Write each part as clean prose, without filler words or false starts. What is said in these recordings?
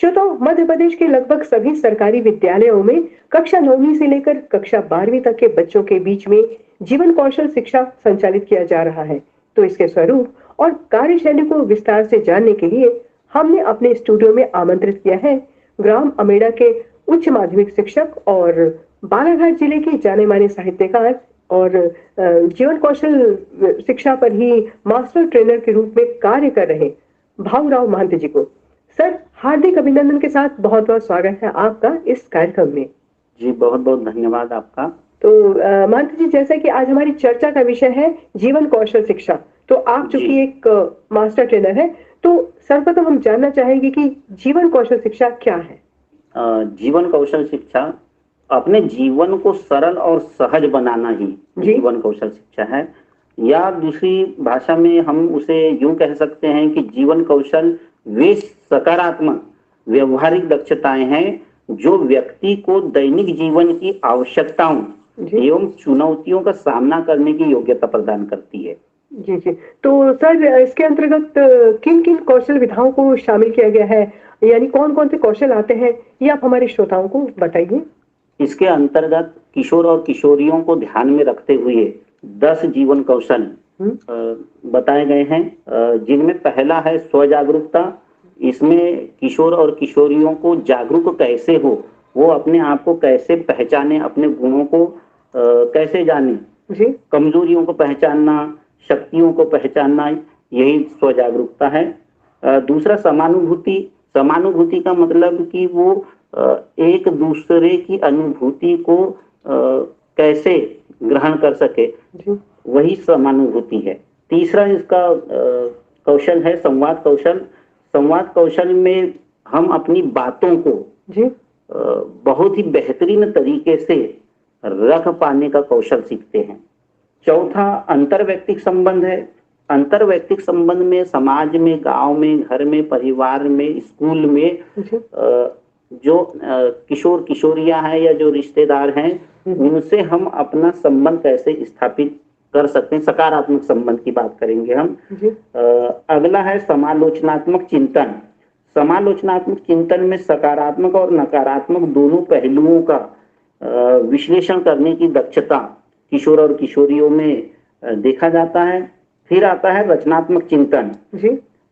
श्रोताओं, मध्य प्रदेश के लगभग सभी सरकारी विद्यालयों में कक्षा 9वीं से लेकर कक्षा 12वीं तक के बच्चों के बीच में जीवन कौशल शिक्षा संचालित किया जा रहा है। तो इसके स्वरूप और कार्यशैली को विस्तार से जानने के लिए हमने अपने स्टूडियो में आमंत्रित किया है ग्राम अमेड़ा के उच्च माध्यमिक शिक्षक और बालाघाट जिले के जाने माने साहित्यकार और जीवन कौशल शिक्षा पर ही मास्टर ट्रेनर के रूप में कार्य कर रहे भाऊराव महंत जी को। सर, हार्दिक अभिनंदन के साथ बहुत बहुत स्वागत है आपका इस कार्यक्रम में। जी, बहुत बहुत धन्यवाद आपका। तो महंत जी, जैसा कि आज हमारी चर्चा का विषय है जीवन कौशल शिक्षा, तो आप चूंकि एक मास्टर ट्रेनर है, तो सर्वप्रथम हम जानना चाहेंगे कि जीवन कौशल शिक्षा क्या है। जीवन कौशल शिक्षा अपने जीवन को सरल और सहज बनाना ही जीवन कौशल शिक्षा है, या दूसरी भाषा में हम उसे यूं कह सकते हैं कि जीवन कौशल वे सकारात्मक व्यवहारिक दक्षताएं हैं जो व्यक्ति को दैनिक जीवन की आवश्यकताओं एवं चुनौतियों का सामना करने की योग्यता प्रदान करती है। जी जी। तो सर, इसके अंतर्गत किन किन कौशल विधाओं को शामिल किया गया है, यानी कौन कौन से कौशल आते हैं, ये आप हमारे श्रोताओं को बताइए। इसके अंतर्गत किशोर और किशोरियों को ध्यान में रखते हुए 10 जीवन कौशल बताए गए हैं, जिनमें पहला है स्व जागरूकता। इसमें किशोर और किशोरियों को जागरूक कैसे हो, वो अपने आप को कैसे पहचाने, अपने गुणों को कैसे जाने, कमजोरियों को पहचानना, शक्तियों को पहचानना, यही स्व जागरूकता है। दूसरा समानुभूति। समानुभूति का मतलब कि वो एक दूसरे की अनुभूति को कैसे ग्रहण कर सके, वही समानुभूति है। तीसरा इसका कौशल है संवाद कौशल। संवाद कौशल में हम अपनी बातों को बहुत ही बेहतरीन तरीके से रख पाने का कौशल सीखते हैं। चौथा अंतरवैयक्तिक संबंध है। अंतरवैयक्तिक संबंध में समाज में, गांव में, घर में, परिवार में, स्कूल में जो किशोर किशोरियां हैं या जो रिश्तेदार हैं, उनसे हम अपना संबंध कैसे स्थापित कर सकते हैं, सकारात्मक संबंध की बात करेंगे हम। अगला है समालोचनात्मक चिंतन। समालोचनात्मक चिंतन में सकारात्मक और नकारात्मक दोनों पहलुओं का विश्लेषण करने की दक्षता किशोर और किशोरियों में देखा जाता है। फिर आता है रचनात्मक चिंतन।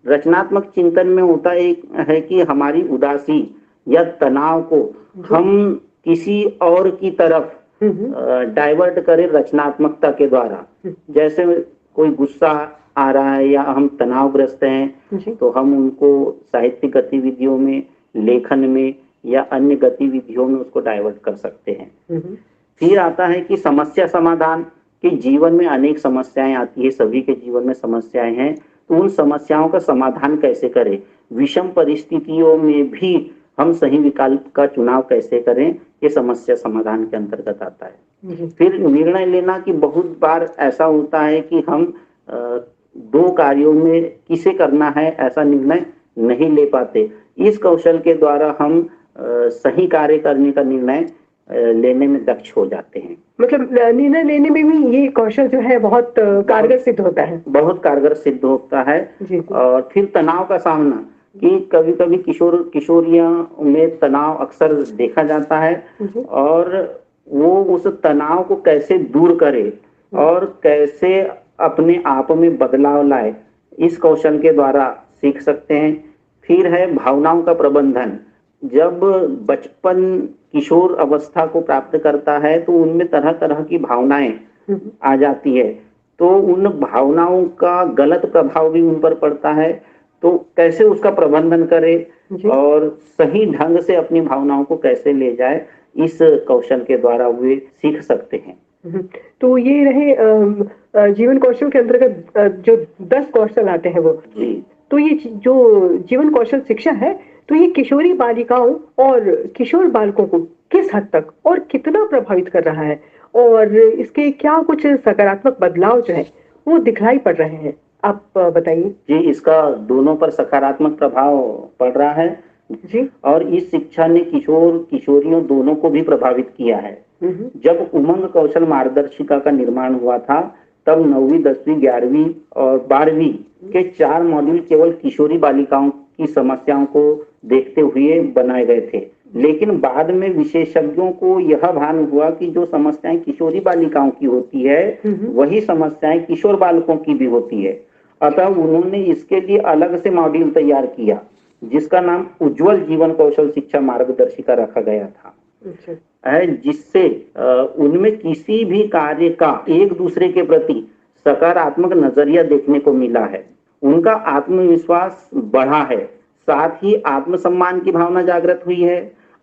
रचनात्मक चिंतन में होता है कि हमारी उदासी या तनाव को हम किसी और की तरफ डाइवर्ट करें रचनात्मकता के द्वारा। जैसे कोई गुस्सा आ रहा है या हम तनावग्रस्त हैं, तो हम उनको साहित्यिक गतिविधियों में, लेखन में या अन्य गतिविधियों में उसको डाइवर्ट कर सकते हैं। फिर आता है कि समस्या समाधान। कि जीवन में अनेक समस्याएं आती है, सभी के जीवन में समस्याएं हैं, तो उन समस्याओं का समाधान कैसे करें, विषम परिस्थितियों में भी हम सही विकल्प का चुनाव कैसे करें, ये समस्या समाधान के अंतर्गत आता है। फिर निर्णय लेना। कि बहुत बार ऐसा होता है कि हम दो कार्यों में किसे करना है ऐसा निर्णय नहीं ले पाते। इस कौशल के द्वारा हम सही कार्य करने का निर्णय लेने में दक्ष हो जाते हैं। मतलब निर्णय लेने में भी ये कौशल जो है बहुत कारगर सिद्ध होता है। बहुत कारगर सिद्ध होता है। और फिर तनाव का सामना। कि कभी कभी किशोर किशोरियां में तनाव अक्सर देखा जाता है, और वो उस तनाव को कैसे दूर करे और कैसे अपने आप में बदलाव लाए, इस कौशल के द्वारा सीख सकते हैं। फिर है भावनाओं का प्रबंधन। जब बचपन किशोर अवस्था को प्राप्त करता है तो उनमें तरह तरह की भावनाएं आ जाती है, तो उन भावनाओं का गलत प्रभाव भी उन पर पड़ता है, तो कैसे उसका प्रबंधन करे और सही ढंग से अपनी भावनाओं को कैसे ले जाए, इस कौशल के द्वारा वे सीख सकते हैं। तो ये रहे जीवन कौशल के अंतर्गत जो 10 कौशल आते हैं वो। तो ये जो जीवन कौशल शिक्षा है, तो ये किशोरी बालिकाओं और किशोर बालकों को किस हद तक और कितना प्रभावित कर रहा है, और इसके क्या कुछ सकारात्मक बदलाव जो है वो दिखाई पड़ रहे हैं, आप बताइए। जी, इसका दोनों पर सकारात्मक प्रभाव पड़ रहा है जी, और इस शिक्षा ने किशोर किशोरियों दोनों को भी प्रभावित किया है। जब उमंग कौशल मार्गदर्शिका का निर्माण हुआ था, तब 9वीं, 10वीं, 11वीं और 12वीं के 4 मॉड्यूल केवल किशोरी बालिकाओं की समस्याओं को देखते हुए बनाए गए थे। लेकिन बाद में विशेषज्ञों को यह भान हुआ कि जो समस्याएं किशोरी बालिकाओं की होती है वही समस्याएं किशोर बालकों की भी होती है। अतः उन्होंने इसके लिए अलग से मॉड्यूल तैयार किया जिसका नाम उज्जवल जीवन कौशल शिक्षा मार्गदर्शिका रखा गया था, जिससे उनमें किसी भी कार्य का एक दूसरे के प्रति सकारात्मक नजरिया देखने को मिला है। उनका आत्मविश्वास बढ़ा है, साथ ही आत्मसम्मान की भावना जागृत हुई है,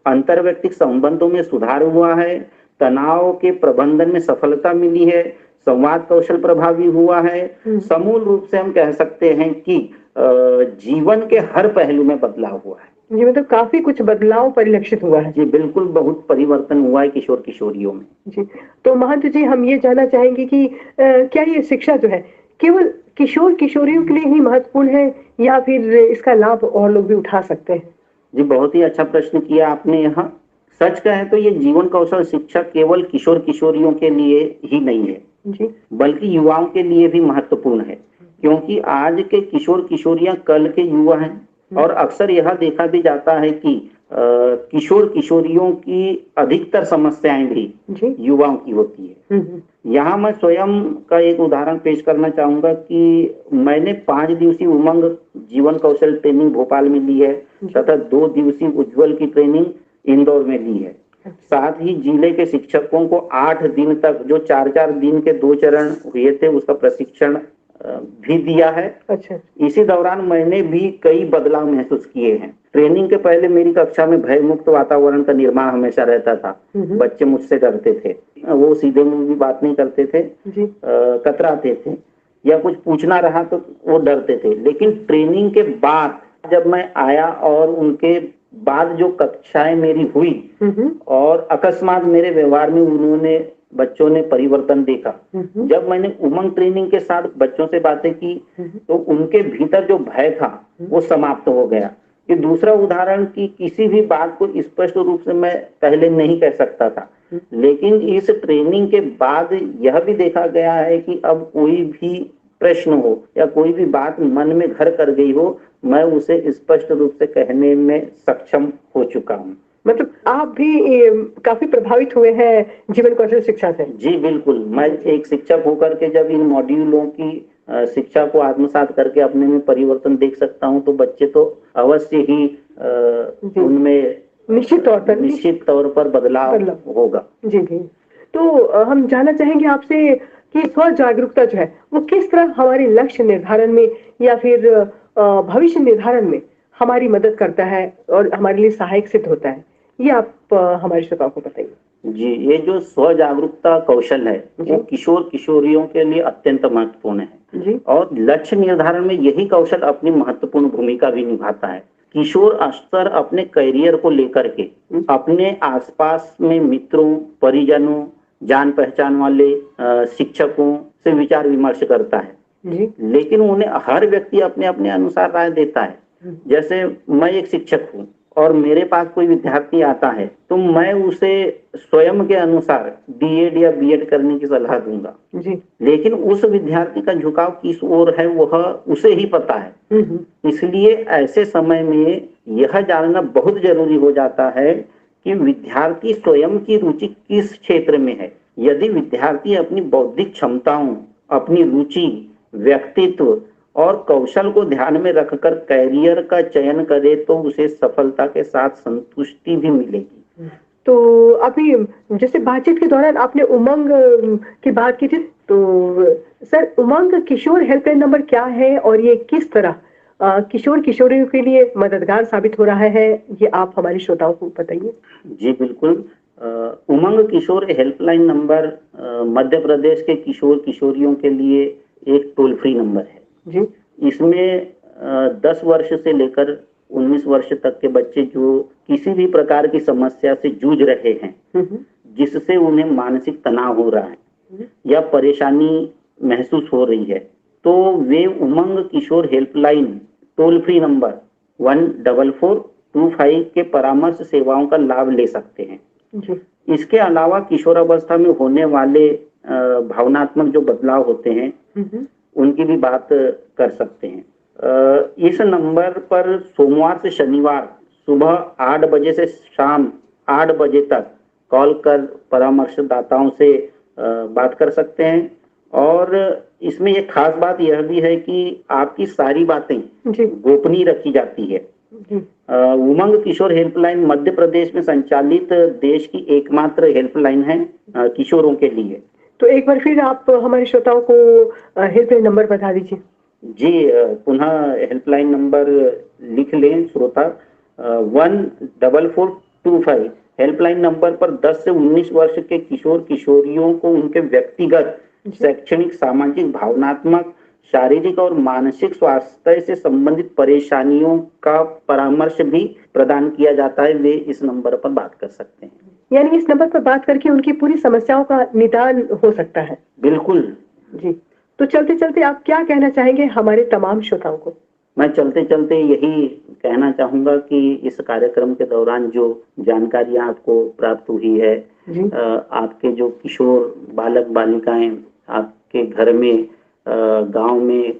अंतर्व्यक्तिक संबंधों में सुधार हुआ है, तनाव के प्रबंधन में सफलता मिली है, संवाद कौशल प्रभावी हुआ है। समूल रूप से हम कह सकते हैं कि जीवन के हर पहलू में बदलाव हुआ है। जी, मतलब काफी कुछ बदलाव परिलक्षित हुआ है। जी बिल्कुल, बहुत परिवर्तन हुआ है किशोर किशोरियों में। जी, तो महंत जी हम ये जानना चाहेंगे कि क्या ये शिक्षा जो है केवल किशोर किशोरियों के लिए ही महत्वपूर्ण है या फिर इसका लाभ और लोग भी उठा सकते हैं? जी बहुत ही अच्छा प्रश्न किया आपने। यहाँ सच कहें तो ये जीवन कौशल शिक्षा केवल किशोर किशोरियों के लिए ही नहीं है जी, बल्कि युवाओं के लिए भी महत्वपूर्ण है, क्योंकि आज के किशोर किशोरियां कल के युवा हैं। और अक्सर यह देखा भी जाता है कि किशोर किशोरियों की अधिकतर समस्याएं भी युवाओं की होती है। यहाँ मैं स्वयं का एक उदाहरण पेश करना चाहूंगा कि मैंने 5 दिवसीय उमंग जीवन कौशल ट्रेनिंग भोपाल में ली है तथा 2 दिवसीय उज्जवल की ट्रेनिंग इंदौर में ली है। साथ ही जिले के शिक्षकों को 8 दिन तक जो 4-4 दिन के 2 चरण हुए थे उसका प्रशिक्षण भी दिया है। अच्छा। इसी दौरान मैंने भी कई बदलाव महसूस किए हैं। ट्रेनिंग के पहले मेरी कक्षा में भय मुक्त वातावरण का निर्माण हमेशा रहता था। बच्चे मुझसे डरते थे, वो सीधे मुंह भी बात नहीं करते थे, कतराते थे या कुछ पूछना रहा तो वो डरते थे। लेकिन ट्रेनिंग के बाद जब मैं आया और उनके बाद जो कक्षाएं मेरी हुई और अकस्मात मेरे व्यवहार में बच्चों ने परिवर्तन देखा। जब मैंने उमंग ट्रेनिंग के साथ बच्चों से बातें की तो उनके भीतर जो भय था वो समाप्त हो गया। कि दूसरा उदाहरण कि किसी भी बात को स्पष्ट रूप से मैं पहले नहीं कह सकता था, लेकिन इस ट्रेनिंग के बाद यह भी देखा गया है कि अब कोई भी प्रश्न हो या कोई भी बात मन में घर कर गई हो, मैं उसे स्पष्ट रूप से कहने में सक्षम हो चुका हूँ। मतलब आप भी काफी प्रभावित हुए हैं जीवन कौशल शिक्षा से? जी बिल्कुल, मैं एक शिक्षक होकर के जब इन मॉड्यूलों की शिक्षा को आत्मसात करके अपने में परिवर्तन देख सकता हूं तो बच्चे तो अवश्य ही उनमें निश्चित तौर पर बदलाव होगा। जी जी, तो हम जानना चाहेंगे आपसे कि स्व जागरूकता जो है वो किस तरह हमारे लक्ष्य निर्धारण में या फिर भविष्य निर्धारण में हमारी मदद करता है और हमारे लिए सहायक सिद्ध होता है, ये आप हमारे श्रोताओं को बताइए। जी, ये जो स्व जागरूकता कौशल है वो किशोर किशोरियों के लिए अत्यंत महत्वपूर्ण है जी। और लक्ष्य निर्धारण में यही कौशल अपनी महत्वपूर्ण भूमिका भी निभाता है। किशोर अक्सर अपने करियर को लेकर के अपने आसपास में मित्रों, परिजनों, जान पहचान वाले शिक्षकों से विचार विमर्श करता है जी। लेकिन उन्हें हर व्यक्ति अपने अपने अनुसार राय देता है। जैसे मैं एक शिक्षक हूँ और मेरे पास कोई विद्यार्थी आता है तो मैं उसे स्वयं के अनुसार बीएड या बीएड करने की सलाह दूंगा जी। लेकिन उस विद्यार्थी का झुकाव किस ओर है वह उसे ही पता है। इसलिए ऐसे समय में यह जानना बहुत जरूरी हो जाता है कि विद्यार्थी स्वयं की रुचि किस क्षेत्र में है। यदि विद्यार्थी अपनी बौद्धिक क्षमताओं, अपनी रुचि, व्यक्तित्व और कौशल को ध्यान में रखकर कैरियर का चयन करे तो उसे सफलता के साथ संतुष्टि भी मिलेगी। तो अभी जैसे बातचीत के दौरान आपने उमंग की बात की थी, तो सर उमंग किशोर हेल्पलाइन नंबर क्या है और ये किस तरह किशोर किशोरियों के लिए मददगार साबित हो रहा है, ये आप हमारे श्रोताओं को बताइए। जी बिल्कुल, उमंग किशोर हेल्पलाइन नंबर मध्य प्रदेश के किशोर किशोरियों के लिए एक टोल फ्री नंबर है जी। इसमें 10 वर्ष से लेकर 19 वर्ष तक के बच्चे जो किसी भी प्रकार की समस्या से जूझ रहे हैं, जिससे उन्हें मानसिक तनाव हो रहा है या परेशानी महसूस हो रही है, तो वे उमंग किशोर हेल्पलाइन टोल फ्री नंबर 14425 के परामर्श सेवाओं का लाभ ले सकते हैं जी। इसके अलावा किशोरावस्था में होने वाले भावनात्मक जो बदलाव होते हैं उनकी भी बात कर सकते हैं। इस नंबर पर सोमवार से शनिवार सुबह 8 बजे से शाम 8 बजे तक कॉल कर परामर्शदाताओं से बात कर सकते हैं। और इसमें एक खास बात यह भी है कि आपकी सारी बातें गोपनीय रखी जाती है। उमंग किशोर हेल्पलाइन मध्य प्रदेश में संचालित देश की एकमात्र हेल्पलाइन है किशोरों के लिए। तो एक बार फिर आप हमारे श्रोताओं को हेल्पलाइन नंबर बता दीजिए। जी, पुनः हेल्पलाइन नंबर लिख लें श्रोता, 14425। हेल्पलाइन नंबर पर 10 से 19 वर्ष के किशोर किशोरियों को उनके व्यक्तिगत, शैक्षणिक, सामाजिक, भावनात्मक, शारीरिक और मानसिक स्वास्थ्य से संबंधित परेशानियों का परामर्श भी प्रदान किया जाता है। वे इस नंबर पर बात कर सकते हैं। यानी इस नंबर पर बात करके उनकी पूरी समस्याओं का निदान हो सकता है। बिल्कुल जी। तो चलते चलते आप क्या कहना चाहेंगे हमारे तमाम श्रोताओं को? मैं चलते चलते यही कहना चाहूंगा कि इस कार्यक्रम के दौरान जो जानकारियां आपको प्राप्त हुई है, आपके जो किशोर बालक बालिकाएं आपके घर में, गांव में,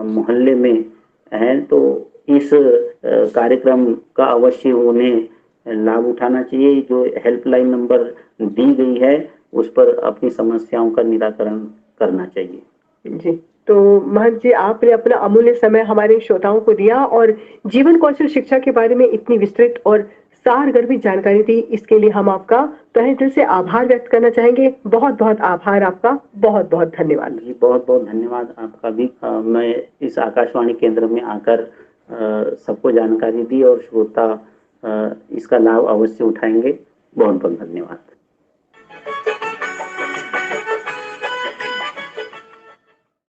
मोहल्ले में हैं, तो इस कार्यक्रम का अवश्य उन्हें लाभ उठाना चाहिए। जो हेल्पलाइन नंबर दी गई है उस पर अपनी समस्याओं का निराकरण करना चाहिए। जी, तो महंत जी, आपने अपना अमूल्य समय हमारे श्रोताओं को दिया और जीवन कौशल शिक्षा के बारे में इतनी विस्तृत और सारगर्भित जानकारी दी, इसके लिए हम आपका तहे दिल से आभार व्यक्त करना चाहेंगे। बहुत बहुत आभार आपका, बहुत बहुत धन्यवाद। जी, बहुत बहुत धन्यवाद आपका भी। मैं इस आकाशवाणी केंद्र में आकर सबको जानकारी दी और श्रोता इसका लाभ अवश्य उठाएंगे। बहुत बहुत धन्यवाद।